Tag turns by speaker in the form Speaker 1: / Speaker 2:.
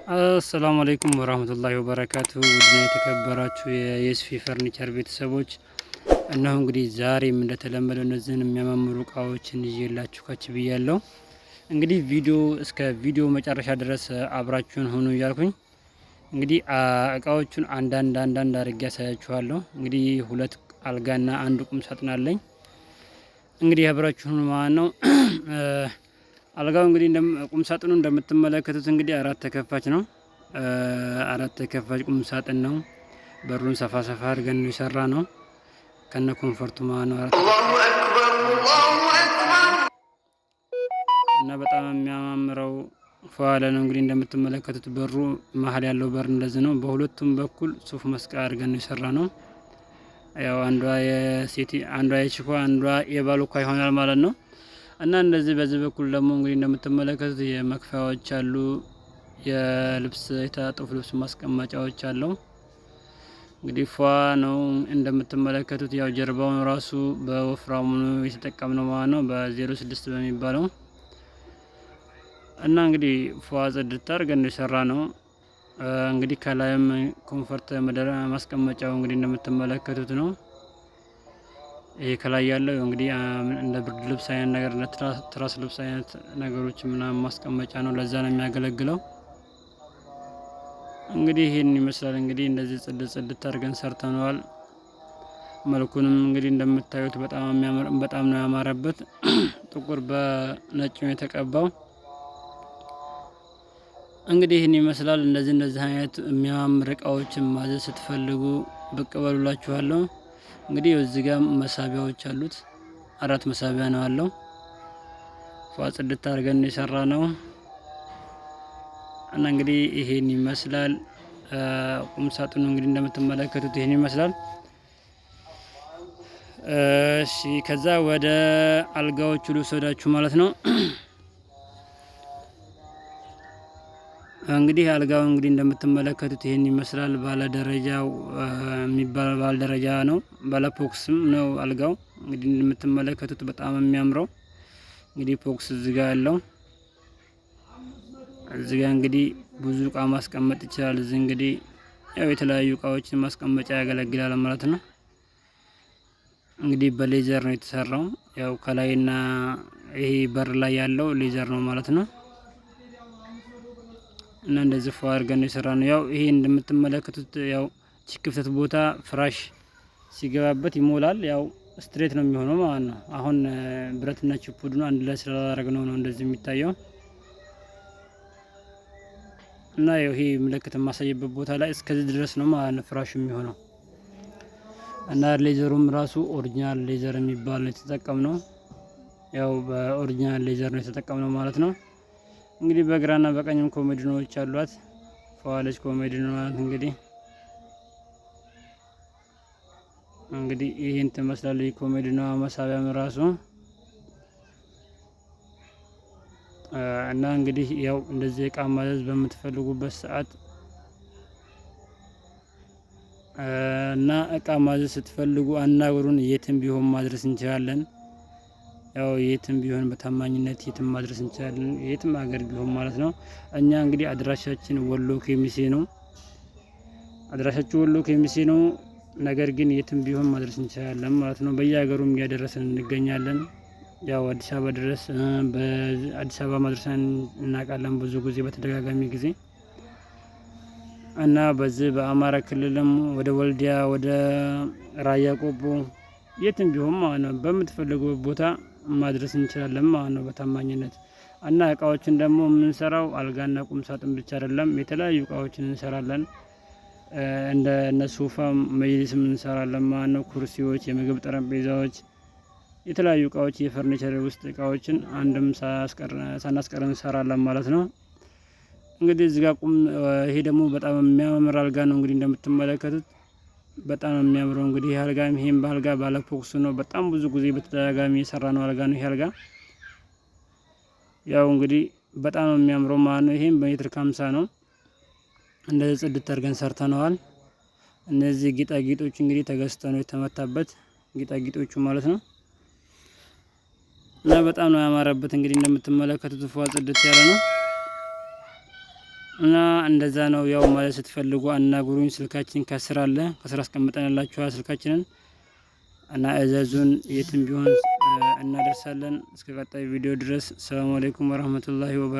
Speaker 1: አሰላሙ አለይኩም ወራህመቱላሂ ወበረካቱሁ። ውድና የተከበራችሁ የየስፊ ፈርኒቸር ቤተሰቦች እነሆ እንግዲህ ዛሬም እንደተለመደው እነዚህን የሚያማምሩ እቃዎችን ይዤላችሁ ከች ብያለሁ። እንግዲህ እስከ ቪዲዮ መጨረሻ ድረስ አብራችሁን ሆኑ እያልኩኝ እንግዲህ እቃዎቹን አንዳንድ አድርጌ ያሳያችኋለሁ። እንግዲህ ሁለት አልጋና አንድ ቁም ሳጥን አለኝ። እንግዲህ አብራችሁን ማለት ነው። አልጋው እንግዲህ ቁም ሳጥኑ እንደምትመለከቱት እንግዲህ አራት ተከፋች ነው። አራት ተከፋች ቁም ሳጥን ነው። በሩን ሰፋ አድርገን ነው የሰራ ነው ከነ ኮንፈርቱ ማለት ነው። እና በጣም የሚያማምረው ፏለ ነው። እንግዲህ እንደምትመለከቱት በሩ መሀል ያለው በር እንደዚህ ነው። በሁለቱም በኩል ሱፍ መስቀያ አድርገን ነው የሰራ ነው። ያው አንዷ የቺኳ አንዷ የባሉካ ይሆናል ማለት ነው። እና እንደዚህ በዚህ በኩል ደግሞ እንግዲህ እንደምትመለከቱት የመክፈያዎች አሉ። የልብስ የታጠፉ ልብስ ማስቀመጫዎች አለው። እንግዲህ ፏ ነው እንደምትመለከቱት። ያው ጀርባውን ራሱ በወፍራሙ የተጠቀምነው ማለት ነው በ06 በሚባለው እና እንግዲህ ፏ ጽድት አድርገን የሰራ ነው። እንግዲህ ከላይም ኮንፈርት ማስቀመጫው እንግዲህ እንደምትመለከቱት ነው። ይሄ ከላይ ያለው እንግዲህ እንደ ብርድ ልብስ አይነት ነገር እንደ ትራስ ልብስ አይነት ነገሮች ምናምን ማስቀመጫ ነው። ለዛ ነው የሚያገለግለው። እንግዲህ ይሄን ይመስላል። እንግዲህ እንደዚህ ጽድት አድርገን ሰርተነዋል። መልኩንም እንግዲህ እንደምታዩት በጣም ነው ያማረበት። ጥቁር በነጭ ነው የተቀባው። እንግዲህ ይህን ይመስላል። እንደዚህ አይነት የሚያማምር እቃዎችን ማዘዝ ስትፈልጉ ብቅ በሉላችኋለሁ። እንግዲህ እዚህ ጋር መሳቢያዎች አሉት። አራት መሳቢያ ነው አለው። ጽድት አድርገን የሰራ ነው እና እንግዲህ ይሄን ይመስላል። ቁም ሳጥኑ እንግዲህ እንደምትመለከቱት ይሄን ይመስላል። እሺ ከዛ ወደ አልጋዎቹ ልውሰዳችሁ ማለት ነው። እንግዲህ አልጋው እንግዲህ እንደምትመለከቱት ይሄን ይመስላል። ባለደረጃው የሚባል ባለደረጃ ነው። ባለፖክስም ነው አልጋው። እንግዲህ እንደምትመለከቱት በጣም የሚያምረው እንግዲህ ፖክስ እዚህ ጋር ያለው እዚህ ጋር እንግዲህ ብዙ እቃ ማስቀመጥ ይችላል። እዚህ እንግዲህ ያው የተለያዩ እቃዎችን ማስቀመጫ ያገለግላል ማለት ነው። እንግዲህ በሌዘር ነው የተሰራው። ያው ከላይና ይሄ በር ላይ ያለው ሌዘር ነው ማለት ነው። እና እንደዚህ ፏ አድርገን ነው የሰራነው። ያው ይሄ እንደምትመለከቱት ያው ክፍተት ቦታ ፍራሽ ሲገባበት ይሞላል። ያው ስትሬት ነው የሚሆነው ማለት ነው። አሁን ብረትና ቺፑድ አንድ ላይ ስላላደረግነው ነው እንደዚህ የሚታየው። እና ይሄ ምልክት የማሳየበት ቦታ ላይ እስከዚህ ድረስ ነው ማለት ነው ፍራሽ የሚሆነው። እና ሌዘሩም ራሱ ኦሪጂናል ሌዘር የሚባል ነው የተጠቀምነው። ያው በኦሪጂናል ሌዘር ነው የተጠቀምነው ማለት ነው። እንግዲህ በግራና በቀኝም ኮሜዲኖዎች አሏት። ፏለች ኮሜዲኖ ማለት እንግዲህ ይሄን ትመስላለች ኮሜዲኖ መሳቢያም ራሱ እና እንግዲህ ያው እንደዚህ እቃ ማዘዝ በምትፈልጉበት ሰዓት እና እቃ ማዘዝ ስትፈልጉ አናግሩን። የትም ቢሆን ማድረስ እንችላለን። ያው የትም ቢሆን በታማኝነት የትም ማድረስ እንችላለን። የትም ሀገር ቢሆን ማለት ነው። እኛ እንግዲህ አድራሻችን ወሎ ኬሚሴ ነው። አድራሻችን ወሎ ኬሚሴ ነው። ነገር ግን የትም ቢሆን ማድረስ እንችላለን ማለት ነው። በየሀገሩም እያደረስን እንገኛለን። ያው አዲስ አበባ ድረስ በአዲስ አበባ ማድረስን እናውቃለን ብዙ ጊዜ በተደጋጋሚ ጊዜ እና በዚህ በአማራ ክልልም ወደ ወልዲያ ወደ ራያ ቆቦ የትም ቢሆን ማለት ነው በምትፈልጉበት ቦታ ማድረስ እንችላለን ማለት ነው በታማኝነት። እና እቃዎችን ደግሞ የምንሰራው አልጋና ቁም ሳጥን ብቻ አይደለም፣ የተለያዩ እቃዎችን እንሰራለን። እንደ ሶፋ መጅሊስም እንሰራለን ማለት ነው። ኩርሲዎች፣ የምግብ ጠረጴዛዎች፣ የተለያዩ እቃዎች የፈርኒቸር ውስጥ እቃዎችን አንድም ሳናስቀር እንሰራለን ማለት ነው። እንግዲህ እዚህ ጋር ይሄ ደግሞ በጣም የሚያምር አልጋ ነው። እንግዲህ እንደምትመለከቱት በጣም የሚያምረው እንግዲህ ይሄ አልጋ ይሄን ባልጋ ባለፖክስ ነው። በጣም ብዙ ጊዜ በተደጋጋሚ የሰራ ነው አልጋ ነው ይሄ አልጋ። ያው እንግዲህ በጣም የሚያምረው ማለት ነው። ይሄን በሜትር ከ50 ነው። እንደዚህ ጽድት አድርገን ሰርተነዋል። እነዚህ ጌጣጌጦች እንግዲህ ተገዝተው ነው የተመታበት ጌጣጌጦቹ ማለት ነው። እና በጣም ነው ያማረበት። እንግዲህ እንደምትመለከቱት ፏ ጽድት ያለ ነው። እና እንደዛ ነው። ያው ማለት ስትፈልጉ አናግሩኝ። ስልካችን ከስር አለ፣ ከስር አስቀምጠንላችኋል ስልካችንን እና እዘዙን። የትም ቢሆን እናደርሳለን። እስከ ቀጣይ ቪዲዮ ድረስ ሰላም አለይኩም ወራህመቱላሂ ወበረካቱ።